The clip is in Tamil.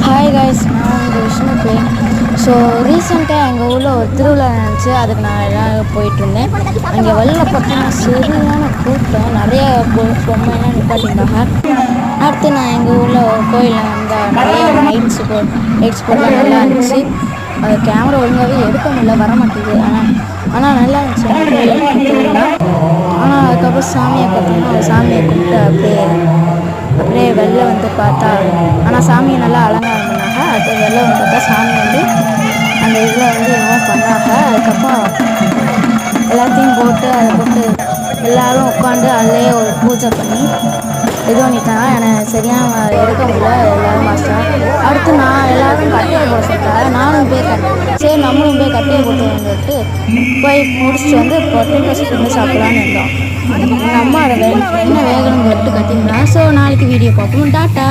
ஹாய் காய்ஸ், நான் உங்கள் விஷ்ணுக்கு. ஸோ ரீசெண்டாக எங்கள் ஊரில் ஒரு திருவிழா நடந்துச்சு. அதுக்கு நான் எல்லாம் போயிட்டுருந்தேன். அங்கே வெளில பார்த்தீங்கன்னா சரியான கூட்டம், நிறைய பொம்மைலாம் நிப்பாட்டியிருந்தாங்க. அடுத்து நான் எங்கள் ஊரில் ஒரு கோயிலில் வந்தால் நிறைய லைட்ஸ் போடலாம் நல்லா இருந்துச்சு. அது கேமரா ஒழுங்காகவே எடுக்க முடியல, வர மாட்டேங்குது. ஆனால் நல்லா இருந்துச்சு கோயில் திருவிழா. ஆனால் அதுக்கப்புறம் சாமியை பார்த்தீங்கன்னா சாமியை கும்பிட்டு அப்படியே வெளில வந்து பார்த்தா, ஆனால் சாமியை நல்லா அலங்காரம் பண்ணாங்க. அது வெளில வந்து பார்த்தா சாமி வந்து அந்த இதில் வந்து என்னமோ பண்ணாங்க. அதுக்கப்புறம் எல்லாத்தையும் போட்டு எல்லோரும் உட்காந்து அதிலே ஒரு பூஜை பண்ணி இது பண்ணிட்டாங்க. எனக்கு சரியான எடுக்க முடியல, எல்லோரும் மாஸ்டர். அடுத்து நான் எல்லோரும் கட்டையை போட சொல்லிட்டாங்க. நானும் சரி நம்மளும் போய் கட்டையை போட்டு வந்துட்டு போய் முடிச்சுட்டு வந்து பொட்டேட்டோ ஸ்ப்ரிங் சாப்பிட்லான்னு இருந்தோம். எங்கள் அம்மா அதை என்ன வேகணும்னு சொல்லிட்டு கட்டியிருந்தாங்க. ஸோ நாளைக்கு வீடியோ பார்ப்போம். டாட்டா.